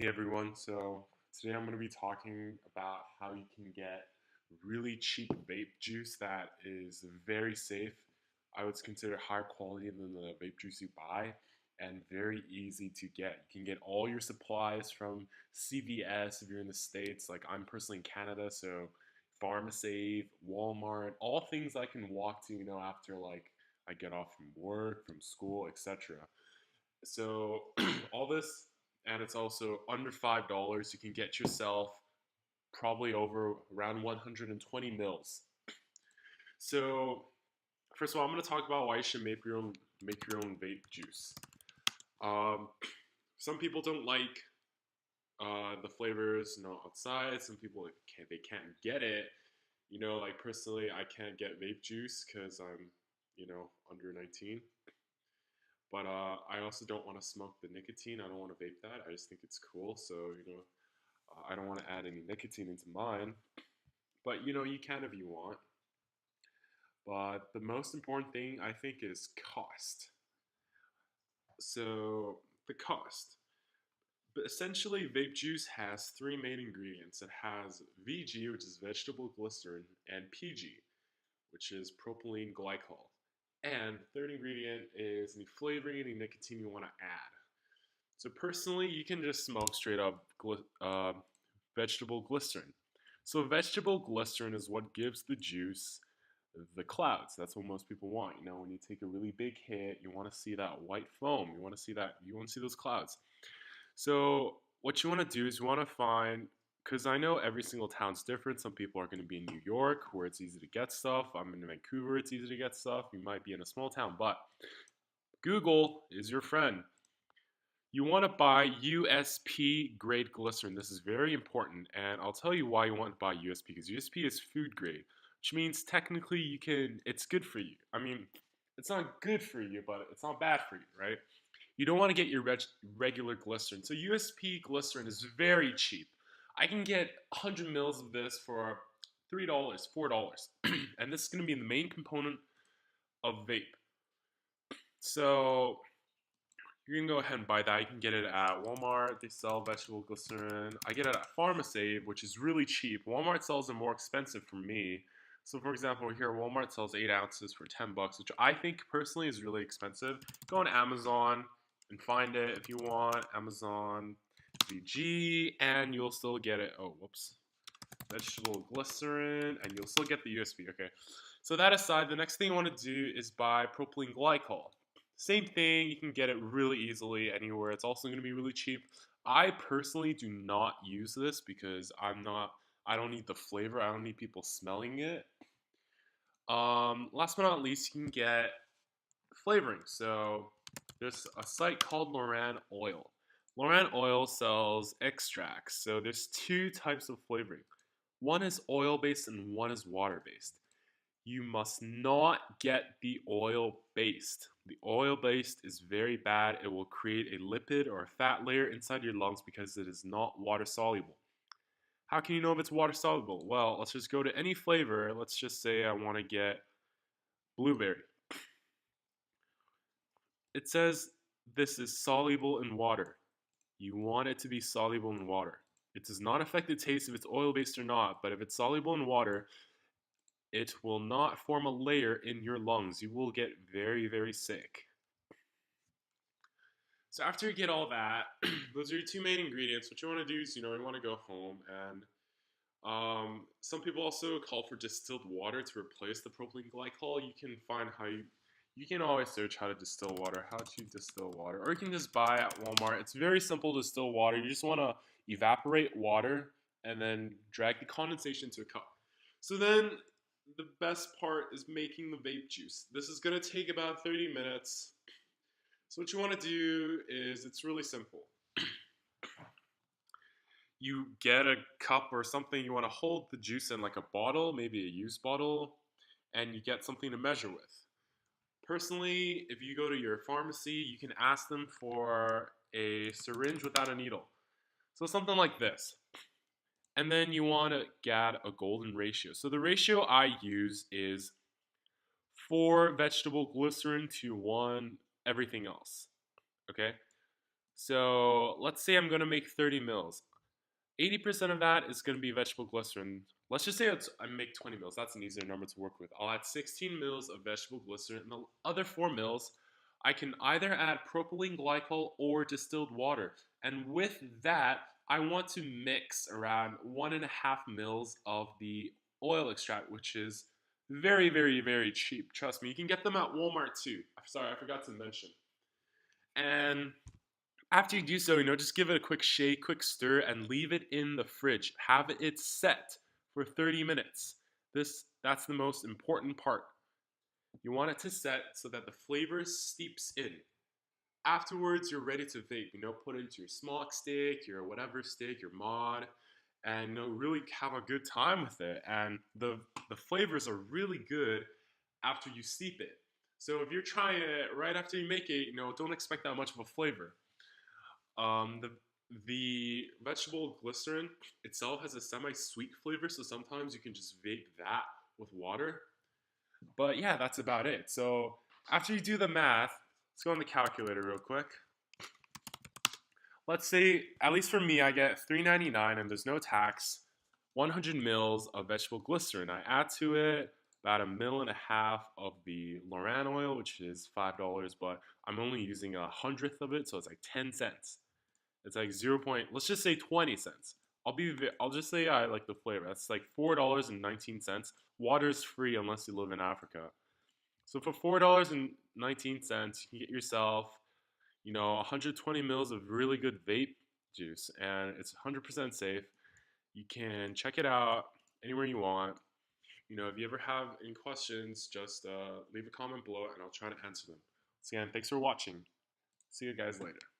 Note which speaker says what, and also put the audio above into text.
Speaker 1: Hey everyone, so today I'm going to be talking about how you can get really cheap vape juice that is very safe. I would consider higher quality than the vape juice you buy and very easy to get. You can get all your supplies from CVS if you're in the States. Like I'm personally in Canada, so PHARMASAVE, Walmart, all things I can walk to, after like I get off from work, from school, etc. So all this, and it's also under $5. You can get yourself probably over around 120 mils. So first of all, I'm going to talk about why you should make your own vape juice. Um, some people don't like the flavors, outside. Some people they can't get it. Like personally, I can't get vape juice because I'm under 19. But I also don't want to smoke the nicotine. I don't want to vape that. I just think it's cool. So, I don't want to add any nicotine into mine. But, you can if you want. But the most important thing I think is cost. So, the cost. But essentially, vape juice has three main ingredients. It has VG, which is vegetable glycerin, and PG, which is propylene glycol. And the third ingredient is any flavoring, any nicotine you want to add. So personally, you can just smoke straight up vegetable glycerin. So vegetable glycerin is what gives the juice the clouds. That's what most people want. When you take a really big hit, you want to see that white foam. You want to see that. You want to see those clouds. So what you want to do is you want to find, because I know every single town's different. Some people are going to be in New York where it's easy to get stuff. I'm in Vancouver, it's easy to get stuff. You might be in a small town, but Google is your friend. You want to buy USP grade glycerin. This is very important, and I'll tell you why you want to buy USP, because USP is food grade, which means technically it's good for you. I mean, it's not good for you, but it's not bad for you, right? You don't want to get your regular glycerin. So USP glycerin is very cheap. I can get 100 mils of this for $3, $4, and this is going to be the main component of vape. So you can go ahead and buy that. You can get it at Walmart. They sell vegetable glycerin. I get it at PharmaSave, which is really cheap. Walmart sells it more expensive for me. So for example, here Walmart sells 8 ounces for $10, which I think personally is really expensive. Go on Amazon and find it if you want. Amazon VG, and you'll still get it. Oh, whoops. Vegetable glycerin, and you'll still get the USB. Okay. So that aside, the next thing you want to do is buy propylene glycol. Same thing, you can get it really easily anywhere. It's also going to be really cheap. I personally do not use this because I don't need the flavor. I don't need people smelling it. Last but not least, you can get flavoring. So there's a site called LORANN Oil. LORANN Oil sells extracts. So there's two types of flavoring. One is oil-based and one is water-based. You must not get the oil-based. The oil-based is very bad. It will create a lipid or a fat layer inside your lungs because it is not water-soluble. How can you know if it's water-soluble? Well, let's just go to any flavor. Let's just say I want to get blueberry. It says this is soluble in water. You want it to be soluble in water. It does not affect the taste if it's oil-based or not, but if it's soluble in water, it will not form a layer in your lungs. You will get very, very sick. So after you get all that, those are your two main ingredients. What you want to do is, you want to go home and some people also call for distilled water to replace the propylene glycol. You can find you can always search how to distill water, how to distill water, or you can just buy at Walmart. It's very simple to distill water. You just want to evaporate water and then drag the condensation to a cup. So then the best part is making the vape juice. This is going to take about 30 minutes. So what you want to do is, it's really simple. You get a cup or something you want to hold the juice in, like a bottle, maybe a used bottle, and you get something to measure with. Personally, if you go to your pharmacy, you can ask them for a syringe without a needle. So something like this. And then you want to get a golden ratio. So the ratio I use is 4 vegetable glycerin to 1 everything else. Okay? So let's say I'm going to make 30 mils. 80% of that is going to be vegetable glycerin. Let's just say I make 20 mils. That's an easier number to work with. I'll add 16 mils of vegetable glycerin, and the other 4 mils, I can either add propylene glycol or distilled water. And with that, I want to mix around 1.5 mils of the oil extract, which is very, very, very cheap. Trust me, you can get them at Walmart too. Sorry, I forgot to mention. And after you do so, just give it a quick shake, quick stir, and leave it in the fridge. Have it set for 30 minutes. That's the most important part. You want it to set so that the flavor steeps in. Afterwards, you're ready to vape. Put it into your smoke stick, your whatever stick, your mod, and really have a good time with it. And the flavors are really good after you steep it. So if you're trying it right after you make it, don't expect that much of a flavor. The vegetable glycerin itself has a semi-sweet flavor, so sometimes you can just vape that with water. But yeah, that's about it. So after you do the math, let's go on the calculator real quick. Let's say, at least for me, I get $3.99 and there's no tax, 100 mils of vegetable glycerin. I add to it about 1.5 mils of the LORANN oil, which is $5, but I'm only using 1/100th of it, so it's like 10 cents. It's like let's just say 20 cents. I'll just say I like the flavor. That's like $4.19. Water's free unless you live in Africa. So for $4.19, you can get yourself, 120 mils of really good vape juice, and it's 100% safe. You can check it out anywhere you want. If you ever have any questions, just leave a comment below, and I'll try to answer them. So again, thanks for watching. See you guys later.